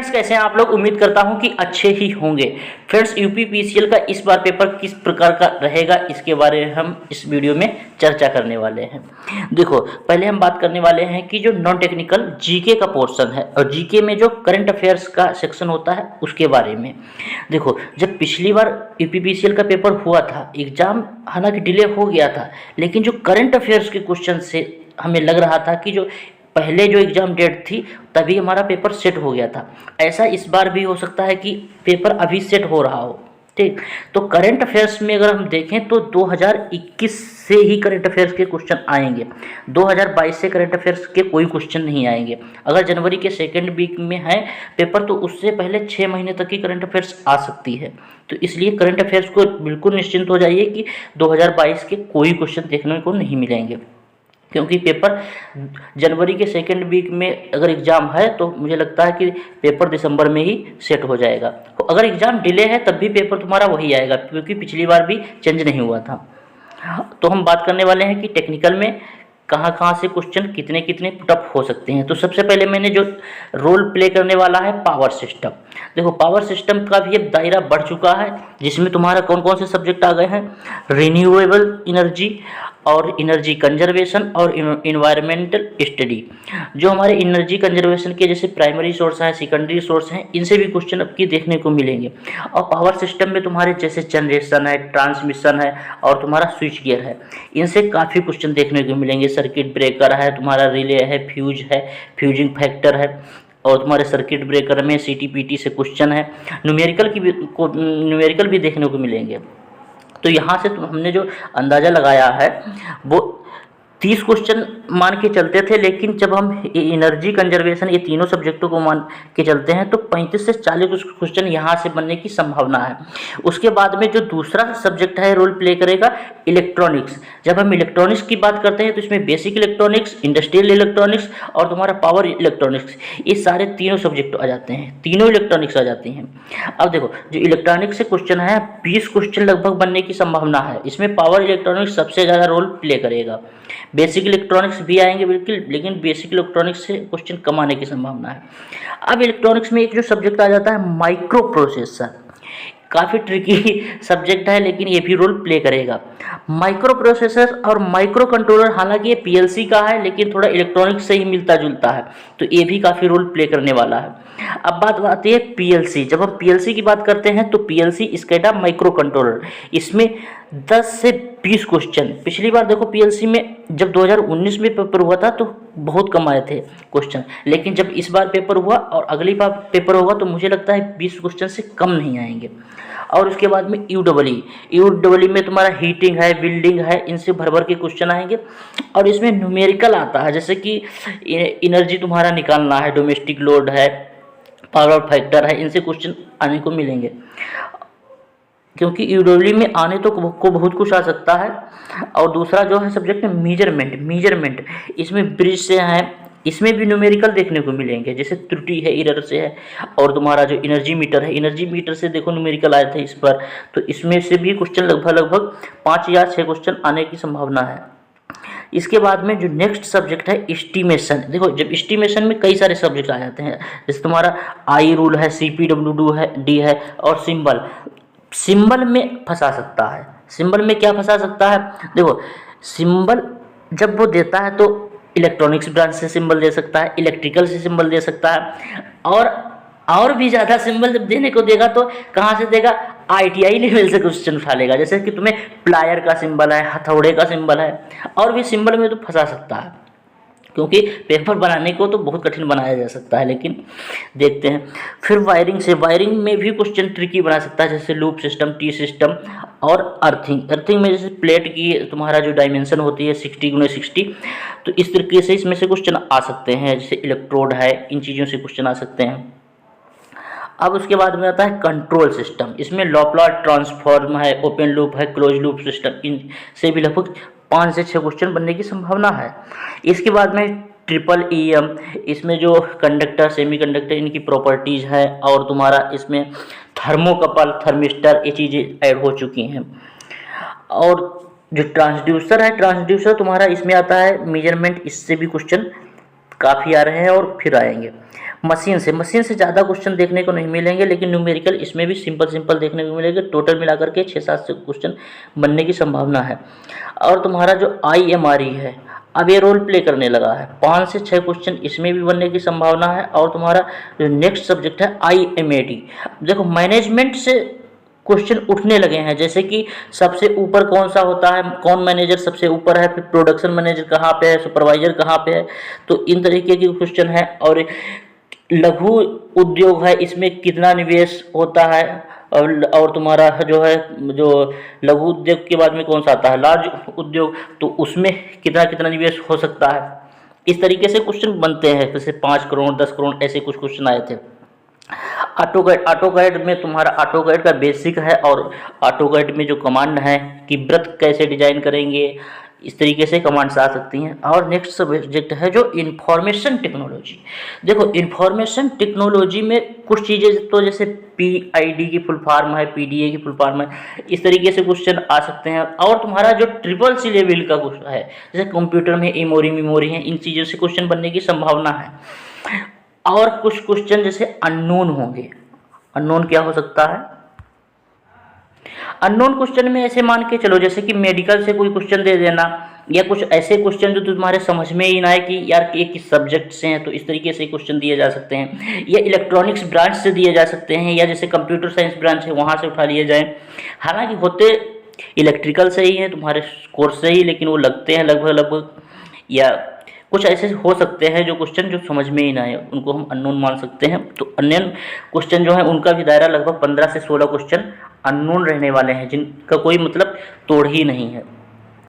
Friends कैसे हैं आप लोग? उम्मीद करता हूं कि अच्छे ही होंगे। फ्रेंड्स यूपीपीसीएल का इस बार पेपर किस प्रकार का रहेगा इसके बारे में हम इस वीडियो में चर्चा करने वाले हैं। देखो, पहले हम बात करने वाले हैं कि जो नॉन टेक्निकल जीके का पोर्शन है और जीके में जो करंट अफेयर्स का सेक्शन होता है उसके बारे में। देखो, जब पिछली बार यूपीपीसीएल का पेपर हुआ था, एग्जाम हालांकि डिले हो गया था, लेकिन जो करंट अफेयर्स के क्वेश्चन से हमें लग रहा था कि जो पहले जो एग्ज़ाम डेट थी तभी हमारा पेपर सेट हो गया था। ऐसा इस बार भी हो सकता है कि पेपर अभी सेट हो रहा हो। ठीक, तो करंट अफेयर्स में अगर हम देखें तो 2021 से ही करंट अफेयर्स के क्वेश्चन आएंगे। 2022 से करंट अफेयर्स के कोई क्वेश्चन नहीं आएंगे। अगर जनवरी के सेकेंड वीक में है पेपर तो उससे पहले 6 महीने तक की करंट अफेयर्स आ सकती है। तो इसलिए करंट अफेयर्स को बिल्कुल निश्चिंत हो जाइए कि 2022 के कोई क्वेश्चन देखने को नहीं मिलेंगे, क्योंकि पेपर जनवरी के सेकेंड वीक में अगर एग्ज़ाम है तो मुझे लगता है कि पेपर दिसंबर में ही सेट हो जाएगा। तो अगर एग्ज़ाम डिले है तब भी पेपर तुम्हारा वही आएगा, क्योंकि पिछली बार भी चेंज नहीं हुआ था। तो हम बात करने वाले हैं कि टेक्निकल में कहाँ कहाँ से क्वेश्चन कितने कितने पुटअप हो सकते हैं। तो सबसे पहले मैंने जो रोल प्ले करने वाला है पावर सिस्टम। देखो, पावर सिस्टम का भी अब दायरा बढ़ चुका है, जिसमें तुम्हारा कौन कौन से सब्जेक्ट आ गए हैं, रिन्यूएबल एनर्जी और एनर्जी कंजर्वेशन और इन्वायरमेंटल स्टडी। जो हमारे एनर्जी कंजर्वेशन के जैसे प्राइमरी सोर्स हैं, सेकेंडरी सोर्स हैं, इनसे भी क्वेश्चन आपकी देखने को मिलेंगे। और पावर सिस्टम में तुम्हारे जैसे जनरेशन है, ट्रांसमिशन है और तुम्हारा स्विच गियर है, इनसे काफ़ी क्वेश्चन देखने को मिलेंगे। सर्किट ब्रेकर है, तुम्हारा रिले है, फ्यूज है, फ्यूजिंग फैक्टर है, और तुम्हारे सर्किट ब्रेकर में सीटीपीटी से क्वेश्चन है। न्यूमेरिकल भी देखने को मिलेंगे। तो यहाँ से हमने जो अंदाज़ा लगाया है वो 30 क्वेश्चन मान के चलते थे, लेकिन जब हम एनर्जी कंजर्वेशन ये तीनों सब्जेक्टों को मान के चलते हैं तो 35 से 40 क्वेश्चन यहाँ से बनने की संभावना है। उसके बाद में जो दूसरा सब्जेक्ट है रोल प्ले करेगा इलेक्ट्रॉनिक्स। जब हम इलेक्ट्रॉनिक्स की बात करते हैं तो इसमें बेसिक इलेक्ट्रॉनिक्स, इंडस्ट्रियल इलेक्ट्रॉनिक्स और तुम्हारा पावर इलेक्ट्रॉनिक्स, ये सारे तीनों सब्जेक्ट आ जाते हैं, तीनों इलेक्ट्रॉनिक्स आ जाती हैं। अब देखो, जो इलेक्ट्रॉनिक्स से क्वेश्चन है 20 क्वेश्चन लगभग बनने की संभावना है। इसमें पावर इलेक्ट्रॉनिक्स सबसे ज़्यादा रोल प्ले करेगा। बेसिक इलेक्ट्रॉनिक्स भी आएंगे बिल्कुल, लेकिन बेसिक इलेक्ट्रॉनिक्स से क्वेश्चन कम आने की संभावना है। अब इलेक्ट्रॉनिक्स में एक जो सब्जेक्ट आ जाता है माइक्रो प्रोसेसर, काफ़ी ट्रिकी सब्जेक्ट है लेकिन ये भी रोल प्ले करेगा। माइक्रो प्रोसेसर और माइक्रो कंट्रोलर, हालांकि ये पीएलसी का है लेकिन थोड़ा इलेक्ट्रॉनिक्स से ही मिलता जुलता है, तो ये भी काफ़ी रोल प्ले करने वाला है। अब बात आती है पीएलसी। जब हम पीएलसी की बात करते हैं तो पीएलसी स्केडा माइक्रो कंट्रोलर, इसमें 10 से 20 क्वेश्चन। पिछली बार देखो पीएलसी में जब 2019 में पेपर हुआ था तो बहुत कम आए थे क्वेश्चन, लेकिन जब इस बार पेपर हुआ और अगली बार पेपर होगा तो मुझे लगता है 20 क्वेश्चन से कम नहीं आएंगे। और उसके बाद में यूडब्ल्यू में तुम्हारा हीटिंग है, बिल्डिंग है, इनसे भर भर के क्वेश्चन आएंगे। और इसमें न्यूमेरिकल आता है, जैसे कि एनर्जी तुम्हारा निकालना है, डोमेस्टिक लोड है, पावर फैक्टर है, इनसे क्वेश्चन आने को मिलेंगे। क्योंकि यूडब्ल्यू में आने तो को बहुत कुछ आ सकता है। और दूसरा जो है सब्जेक्ट है मीजरमेंट, इसमें ब्रिज से है, इसमें भी न्यूमेरिकल देखने को मिलेंगे, जैसे त्रुटि है, एरर से है। और तुम्हारा जो एनर्जी मीटर है, एनर्जी मीटर से देखो न्यूमेरिकल आए थे इस पर, तो इसमें से भी क्वेश्चन लगभग 5 या 6 क्वेश्चन आने की संभावना है। इसके बाद में जो नेक्स्ट सब्जेक्ट है एस्टिमेशन। देखो, जब एस्टिमेशन में कई सारे सब्जेक्ट आ जाते हैं, जैसे तुम्हारा आई रूल है, CPWD है और सिंबल में फंसा सकता है। सिंबल में क्या फंसा सकता है? देखो, सिंबल जब वो देता है तो इलेक्ट्रॉनिक्स ब्रांच से सिंबल दे सकता है, इलेक्ट्रिकल से सिंबल दे सकता है, और भी ज़्यादा सिंबल जब देने को देगा तो कहाँ से देगा? ITI लेवल से क्वेश्चन उठा लेगा। जैसे कि तुम्हें प्लायर का सिंबल है, हथौड़े का सिंबल है, और भी सिंबल में तो फंसा सकता है, क्योंकि पेपर बनाने को तो बहुत कठिन बनाया जा सकता है, लेकिन देखते हैं। फिर वायरिंग में भी क्वेश्चन ट्रिकी बना सकता है, जैसे लूप सिस्टम, टी सिस्टम और अर्थिंग में जैसे प्लेट की तुम्हारा जो डायमेंशन होती है 60x60, तो इस तरीके से इसमें से क्वेश्चन आ सकते हैं। जैसे इलेक्ट्रोड है, इन चीज़ों से क्वेश्चन आ सकते हैं। अब उसके बाद में आता है कंट्रोल सिस्टम। इसमें लॉपलार ट्रांसफॉर्म है, ओपन लूप है, क्लोज लूप सिस्टम, इनसे भी लगभग 5 से 6 क्वेश्चन बनने की संभावना है। इसके बाद में ट्रिपल EM, इसमें जो कंडक्टर, सेमीकंडक्टर, इनकी प्रॉपर्टीज़ है, और तुम्हारा इसमें थर्मोकपल, थर्मिस्टर, ये चीज़ें ऐड हो चुकी हैं। और जो ट्रांसड्यूसर है, ट्रांसड्यूसर तुम्हारा इसमें आता है मेजरमेंट, इससे भी क्वेश्चन काफ़ी आ रहे हैं और फिर आएंगे। मशीन से ज़्यादा क्वेश्चन देखने को नहीं मिलेंगे, लेकिन न्यूमेरिकल इसमें भी सिंपल देखने को मिलेंगे। टोटल मिलाकर के 6-7 से क्वेश्चन बनने की संभावना है। और तुम्हारा जो IMRE है, अब ये रोल प्ले करने लगा है, 5 से 6 क्वेश्चन इसमें भी बनने की संभावना है। और तुम्हारा जो नेक्स्ट सब्जेक्ट है IMAD, देखो मैनेजमेंट से क्वेश्चन उठने लगे हैं, जैसे कि सबसे ऊपर कौन सा होता है, कौन मैनेजर सबसे ऊपर है, फिर प्रोडक्शन मैनेजर कहाँ पे है, सुपरवाइजर कहाँ पे है, तो इन तरीके के क्वेश्चन है। और लघु उद्योग है, इसमें कितना निवेश होता है, और तुम्हारा जो है जो लघु उद्योग के बाद में कौन सा आता है, लार्ज उद्योग, तो उसमें कितना कितना निवेश हो सकता है। इस तरीके से क्वेश्चन बनते हैं, जैसे 5 करोड़ 10 करोड़ ऐसे कुछ क्वेश्चन आए थे। ऑटोकैड में तुम्हारा ऑटोकैड का बेसिक है, और ऑटोकैड में जो कमांड है कि वृत्त कैसे डिजाइन करेंगे, इस तरीके से कमांड्स आ सकती हैं। और नेक्स्ट सब्जेक्ट है जो इंफॉर्मेशन टेक्नोलॉजी। देखो इंफॉर्मेशन टेक्नोलॉजी में कुछ चीज़ें तो जैसे PID की फुल फॉर्म है, PDA की फुल फॉर्म है, इस तरीके से क्वेश्चन आ सकते हैं। और तुम्हारा जो CCC लेवल का क्वेश्चन है, जैसे कंप्यूटर में मेमोरी है, इन चीज़ों से क्वेश्चन बनने की संभावना है। और कुछ क्वेश्चन जैसे अननोन होंगे। अननोन क्या हो सकता है, अननोन क्वेश्चन में ऐसे मान के चलो जैसे कि मेडिकल से कोई क्वेश्चन दे देना, या कुछ ऐसे क्वेश्चन जो तुम्हारे समझ में ही ना आए कि यार ये किस सब्जेक्ट से हैं, तो इस तरीके से क्वेश्चन दिए जा सकते हैं। या इलेक्ट्रॉनिक्स ब्रांच से दिए जा सकते हैं, या जैसे कंप्यूटर साइंस ब्रांच है वहाँ से उठा लिए जाए। हालांकि होते इलेक्ट्रिकल से ही हैं, तुम्हारे कोर्स से ही, लेकिन वो लगते हैं लगभग। या कुछ ऐसे हो सकते हैं जो क्वेश्चन जो समझ में ही ना आए, उनको हम अननोन मान सकते हैं। तो अननोन क्वेश्चन जो है उनका भी दायरा लगभग 15 से 16 क्वेश्चन अननोन रहने वाले हैं, जिनका कोई मतलब तोड़ ही नहीं है।